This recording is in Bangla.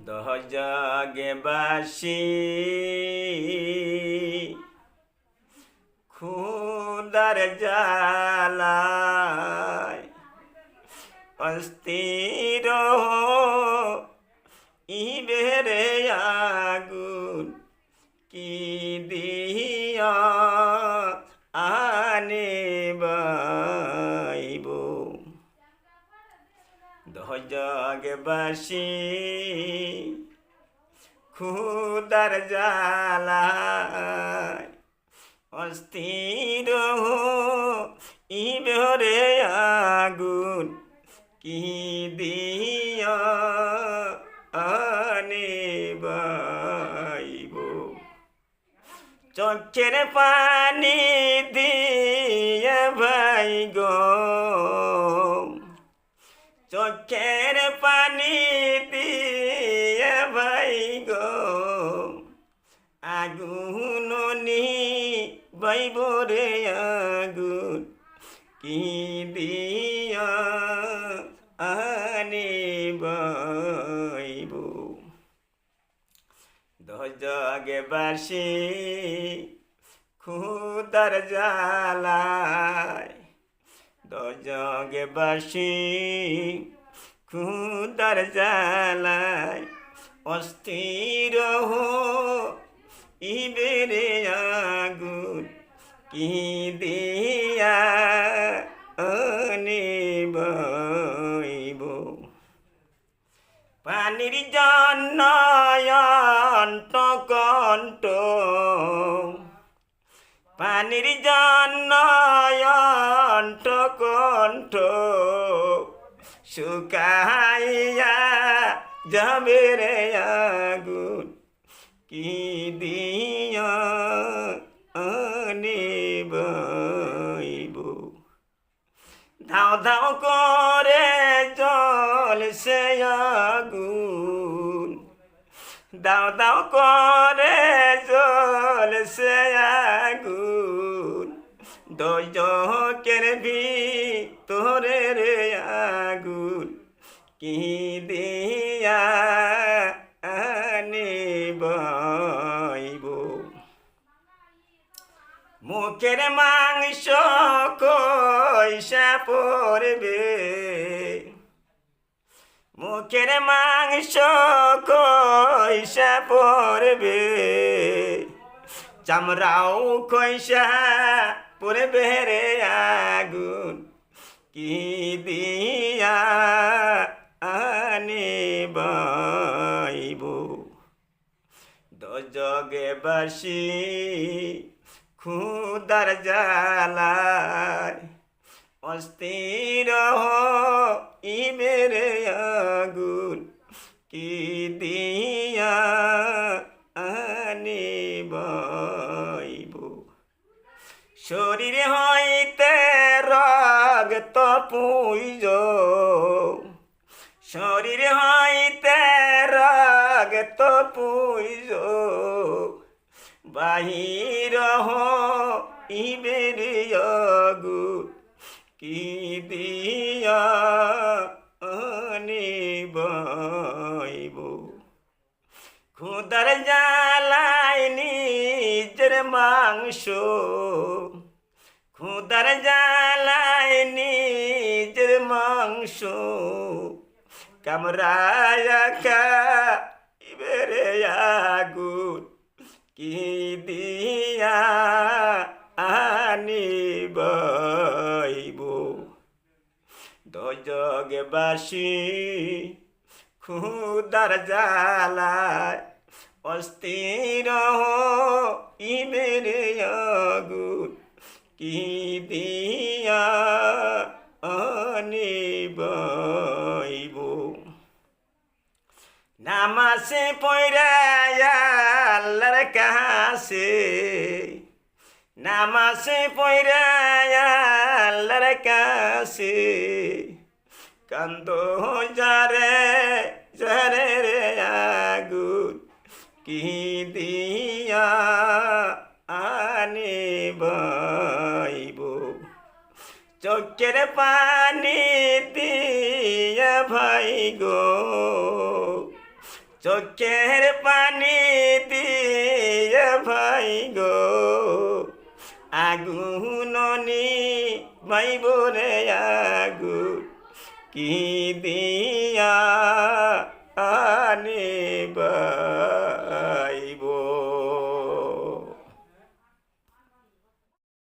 দহজগে বাসি খুদার জালায় অস্থির ইবেরে আগুন কি দিয়া আনিবাইব দহজগে বাসি খুদার জালায় অস্থির ইবেরে আগুন কি দিয়া আনিবাইব চোখের পানি দিয়ে ভাই গো চোখের পানি দিয়ে ভাই গো আগুন বাইব রে আগুন কি দিয়া আনিবাইব দহজগে বাসি খুদার জালায় দহজগে বাসি খুদার জালায় অস্থির ইবেরে আগুন কি দিয়া আনিবাইব পানির জন্য কণ্ঠ পানির জন্য কণ্ঠ শুকাইয়া যাবে রে আগুন কি দিয়া আনিবাইব ধাও ধাও করে জ্বলছে আগুন দাও দাও করে জ্বলছে আগুন দহজগের ভিতরে রে আগুন কি দিয়া আনিবাইব মুখের মাংস কইসা পড়বে মুখের মাংস কইসা পড়বে চামড়াও কইসা পড়বে রে আগুন কি দিয়া আনিবাইব দহজগে বাসি খুদার জালায় অস্থির ইবেরে আগুন কি দিয়া আনিবাইব শরীর হইতে রক্ত পুইজ শরীর হইতে রক্ত পুইজ বাহির ইবেরে আগুন কি দিয়া আনিবাইব খুদার জালায় নিজের মাংস খুদার জালায় নিজের মাংস কামড়ায়া খাইবেরে আগুন কি দিয়া আনিবাইব দহজগে বাসি খুদার জালায় অস্থির ইবেরে আগুন কি দিয়া আনিবাইব নামাজে পড়া আল্লাহর কাছে নামাজে পড়া আল্লাহর কাছে কান্দ যারে যারে রে আগুন কি দিয়া আনিবাইব চোখের পানি দিয়া ভাই গো চোখের পানি দিয়ে ভাই গো আগুন ভাইব রে আগুন কি দিয়া আনিবা